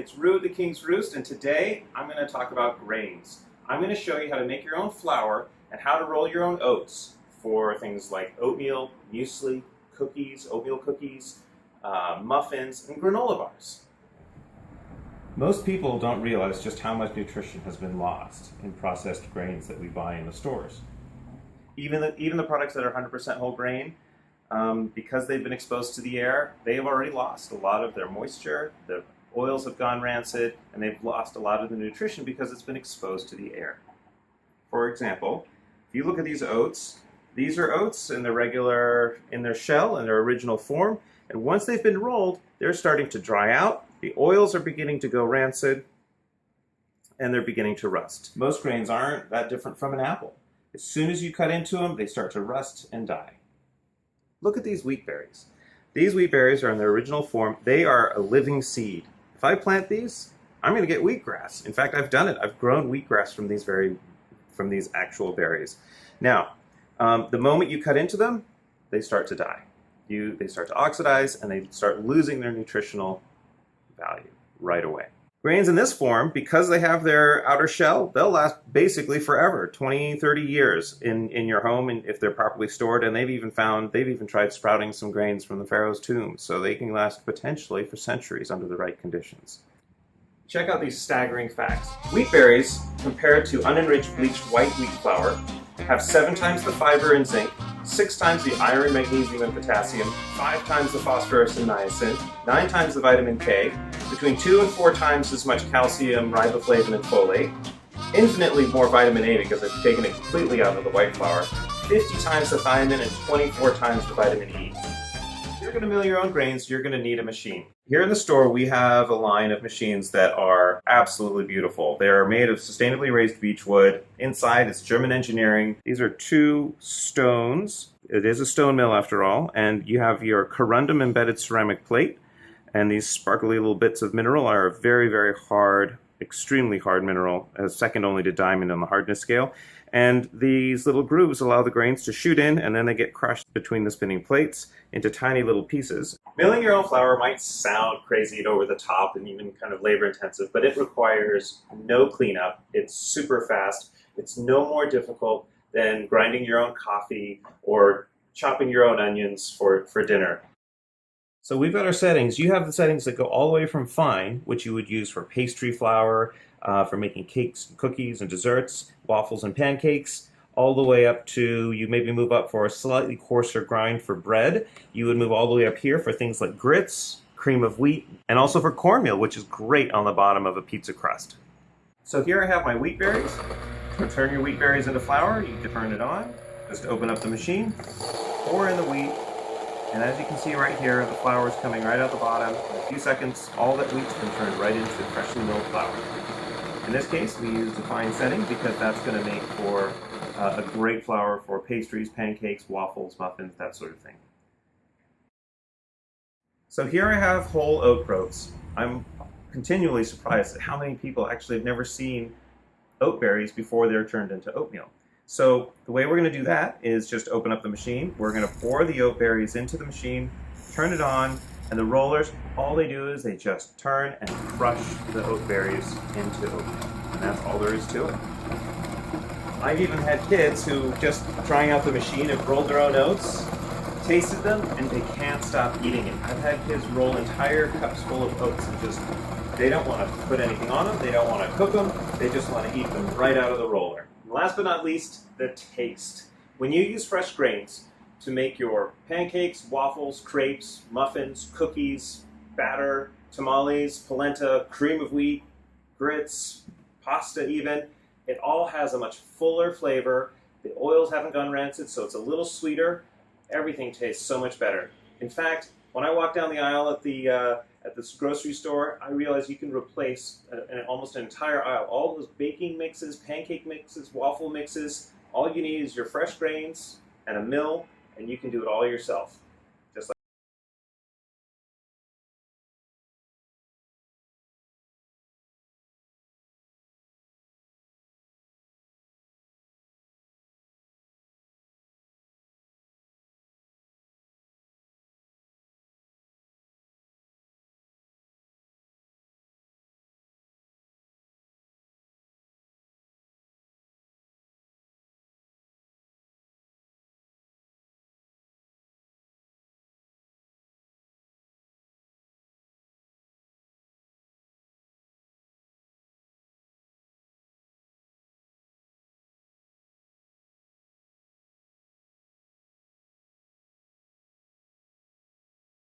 It's Rue at the King's Roost, and today I'm going to talk about grains. I'm going to show you how to make your own flour and how to roll your own oats for things like oatmeal, muesli, cookies, oatmeal cookies, muffins, and granola bars. Most people don't realize just how much nutrition has been lost in processed grains that we buy in the stores. Even the products that are 100% whole grain, because they've been exposed to the air, they have already lost a lot of their moisture, the oils have gone rancid, and they've lost a lot of the nutrition because it's been exposed to the air. For example, if you look at these are oats in their shell, in their original form, and once they've been rolled, they're starting to dry out, the oils are beginning to go rancid, and they're beginning to rust. Most grains aren't that different from an apple. As soon as you cut into them, they start to rust and die. Look at these wheat berries. These wheat berries are in their original form. They are a living seed. If I plant these, I'm going to get wheatgrass. In fact, I've done it. I've grown wheatgrass from these actual berries. Now, the moment you cut into them, they start to die. They start to oxidize, and they start losing their nutritional value right away. Grains in this form, because they have their outer shell, they'll last basically forever, 20, 30 years in your home, and if they're properly stored. And they've even tried sprouting some grains from the Pharaoh's tomb, so they can last potentially for centuries under the right conditions. Check out these staggering facts. Wheat berries, compared to unenriched bleached white wheat flour, have 7 times the fiber and zinc, 6 times the iron, magnesium, and potassium, 5 times the phosphorus and niacin, 9 times the vitamin K, between 2 and 4 times as much calcium, riboflavin, and folate, infinitely more vitamin A because I've taken it completely out of the white flour, 50 times the thiamine, and 24 times the vitamin E. If you're going to mill your own grains, you're going to need a machine. Here in the store, we have a line of machines that are absolutely beautiful. They're made of sustainably raised beech wood. Inside, it's German engineering. These are 2 stones. It is a stone mill after all, and you have your corundum embedded ceramic plate. And these sparkly little bits of mineral are a very, very hard, extremely hard mineral, second only to diamond on the hardness scale. And these little grooves allow the grains to shoot in, and then they get crushed between the spinning plates into tiny little pieces. Milling your own flour might sound crazy and over the top and even kind of labor intensive, but it requires no cleanup. It's super fast. It's no more difficult than grinding your own coffee or chopping your own onions for dinner. So we've got our settings. You have the settings that go all the way from fine, which you would use for pastry flour, for making cakes, cookies, and desserts, waffles and pancakes, all the way up to, you maybe move up for a slightly coarser grind for bread. You would move all the way up here for things like grits, cream of wheat, and also for cornmeal, which is great on the bottom of a pizza crust. So here I have my wheat berries. To turn your wheat berries into flour, you can turn it on. Just open up the machine, pour in the wheat, and as you can see right here, the flour is coming right out the bottom. In a few seconds, all that wheat's been turned right into freshly milled flour. In this case, we used a fine setting because that's going to make for a great flour for pastries, pancakes, waffles, muffins, that sort of thing. So here I have whole oat groats. I'm continually surprised at how many people actually have never seen oat berries before they're turned into oatmeal. So the way we're going to do that is just open up the machine. We're going to pour the oat berries into the machine, turn it on, and the rollers, all they do is they just turn and crush the oat berries into oatmeal. And that's all there is to it. I've even had kids who, just trying out the machine, have rolled their own oats, tasted them, and they can't stop eating it. I've had kids roll entire cups full of oats and they don't want to put anything on them, they don't want to cook them, they just want to eat them right out of the roller. And last but not least, the taste. When you use fresh grains to make your pancakes, waffles, crepes, muffins, cookies, batter, tamales, polenta, cream of wheat, grits, pasta even, it all has a much fuller flavor. The oils haven't gone rancid, so it's a little sweeter. Everything tastes so much better. In fact, when I walk down the aisle at this grocery store, I realize you can replace almost an entire aisle. All those baking mixes, pancake mixes, waffle mixes, all you need is your fresh grains and a mill, and you can do it all yourself.